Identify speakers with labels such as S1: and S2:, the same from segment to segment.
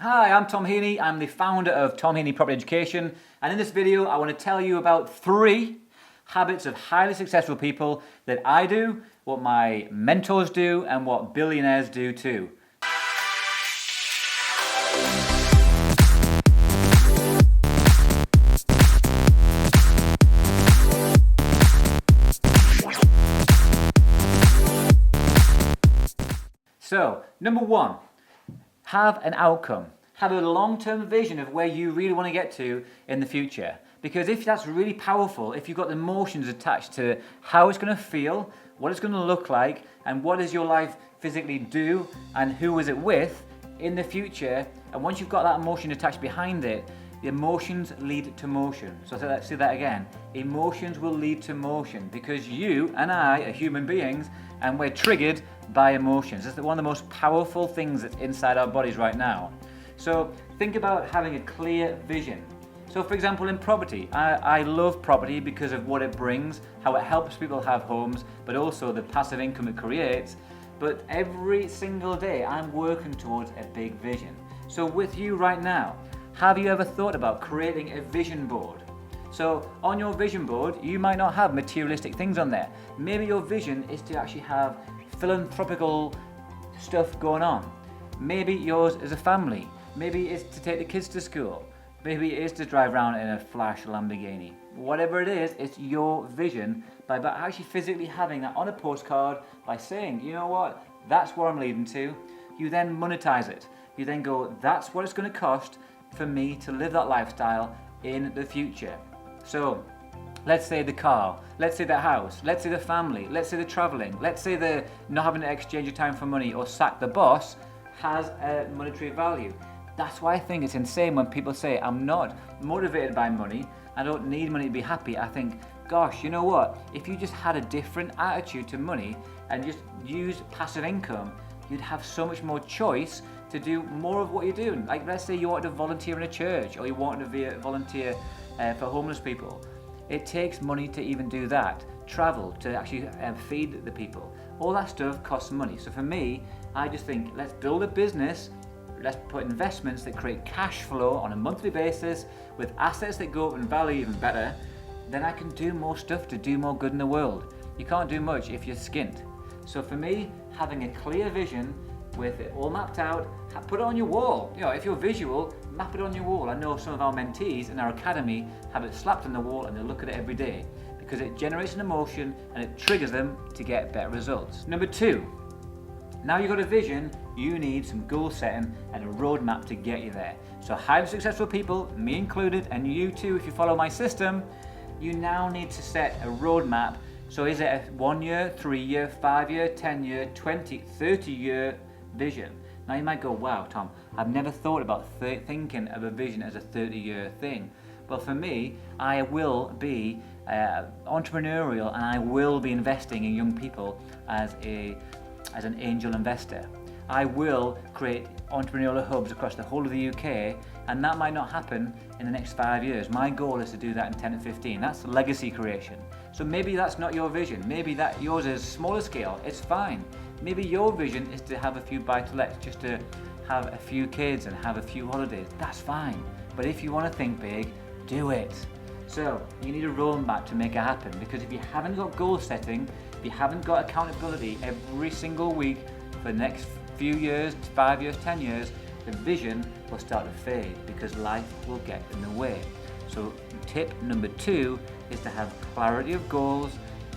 S1: Hi, I'm Tom Heaney. I'm the founder of Tom Heaney Property Education, and in this video I want to tell you about 3 habits of highly successful people that I do, what my mentors do, and what billionaires do too. So, number 1. Have an outcome. Have a long-term vision of where you really want to get to in the future. Because if that's really powerful, if you've got the emotions attached to how it's going to feel, what it's going to look like, and what does your life physically do, and who is it with in the future, and once you've got that emotion attached behind it, the emotions lead to motion. So let's say that again. Emotions will lead to motion because you and I are human beings and we're triggered by emotions. It's one of the most powerful things that's inside our bodies right now. So think about having a clear vision. So for example, in property, I love property because of what it brings, how it helps people have homes, but also the passive income it creates. But every single day I'm working towards a big vision. So with you right now, have you ever thought about creating a vision board? So on your vision board, you might not have materialistic things on there. Maybe your vision is to actually have philanthropical stuff going on. Maybe yours is a family. Maybe it's to take the kids to school. Maybe it is to drive around in a flash Lamborghini. Whatever it is, it's your vision by actually physically having that on a postcard, by saying, you know what, that's where I'm leading to. You then monetize it. You then go, that's what it's going to cost for me to live that lifestyle in the future. So let's say the car, let's say the house, let's say the family, let's say the traveling, let's say the not having to exchange your time for money or sack the boss has a monetary value. That's why I think it's insane when people say, I'm not motivated by money, I don't need money to be happy. I think, gosh, you know what? If you just had a different attitude to money and just use passive income, you'd have so much more choice to do more of what you're doing. Like let's say you want to volunteer in a church or you want to volunteer for homeless people. It takes money to even do that. Travel, to actually feed the people. All that stuff costs money. So for me, I just think let's build a business, let's put investments that create cash flow on a monthly basis with assets that go up in value even better. Then I can do more stuff to do more good in the world. You can't do much if you're skint. So for me, having a clear vision with it all mapped out, put it on your wall. You know, if you're visual, map it on your wall. I know some of our mentees in our academy have it slapped on the wall and they look at it every day because it generates an emotion and it triggers them to get better results. Number 2, now you've got a vision, you need some goal setting and a roadmap to get you there. So highly successful people, me included, and you too if you follow my system, you now need to set a roadmap. So is it a 1 year, 3 year, 5 year, 10 year, 20, 30 year vision? Now you might go, wow, Tom, I've never thought about thinking of a vision as a 30-year thing. Well, for me, I will be entrepreneurial and I will be investing in young people as an angel investor. I will create entrepreneurial hubs across the whole of the UK, and that might not happen in the next 5 years. My goal is to do that in 10 to 15. That's legacy creation. So maybe that's not your vision. Maybe that yours is smaller scale. It's fine. Maybe your vision is to have a few buy-to-lets, just to have a few kids and have a few holidays. That's fine. But if you want to think big, do it. So you need a roadmap to make it happen, because if you haven't got goal setting, if you haven't got accountability every single week for the next few years, 5 years, 10 years, the vision will start to fade because life will get in the way. So tip number 2 is to have clarity of goals,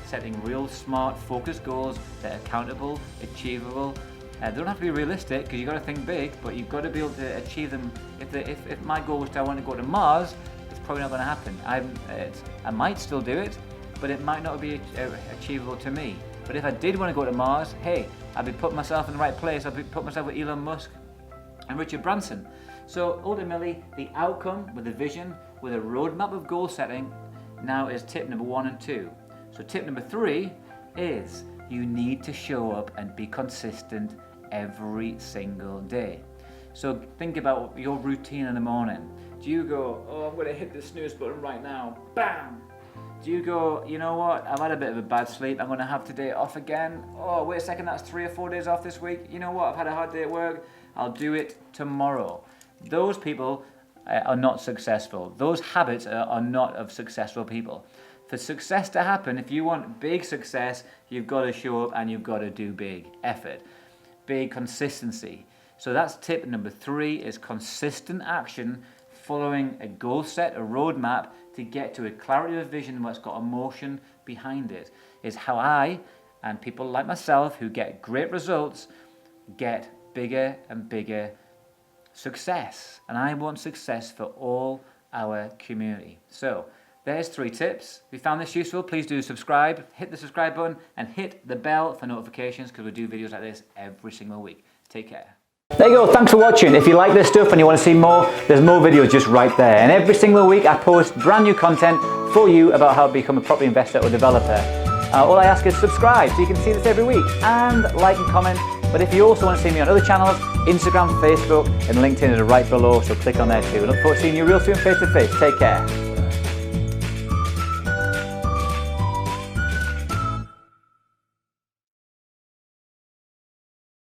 S1: setting real smart, focused goals that are accountable, achievable. They don't have to be realistic because you've got to think big, but you've got to be able to achieve them. If my goal was I want to go to Mars, it's probably not going to happen. I might still do it, but it might not be achievable to me. But if I did want to go to Mars, hey, I'd be putting myself in the right place. I'd be putting myself with Elon Musk and Richard Branson. So ultimately, the outcome with a vision, with a roadmap of goal setting, now is tip number 1 and 2. So tip number 3 is you need to show up and be consistent every single day. So think about your routine in the morning. Do you go, oh, I'm going to hit the snooze button right now, bam? Do you go, you know what, I've had a bit of a bad sleep, I'm going to have today off again. Oh, wait a second, that's 3 or 4 days off this week. You know what, I've had a hard day at work, I'll do it tomorrow. those people are not successful. Those habits are not of successful people. For success to happen, if you want big success, you've got to show up and you've got to do big effort, big consistency. So that's tip number 3, is consistent action, following a goal set, a roadmap to get to a clarity of vision that's got emotion behind it. Is how I and people like myself who get great results get bigger and bigger success. And I want success for all our community. So there's 3 tips. If you found this useful, please do subscribe, hit the subscribe button and hit the bell for notifications, because we do videos like this every single week. Take care. There you go, thanks for watching. If you like this stuff and you want to see more, there's more videos just right there. And every single week I post brand new content for you about how to become a property investor or developer. All I ask is subscribe so you can see this every week, and like and comment. But if you also want to see me on other channels, Instagram, Facebook and LinkedIn are right below, so click on there too. I look forward to seeing you real soon face to face. Take care.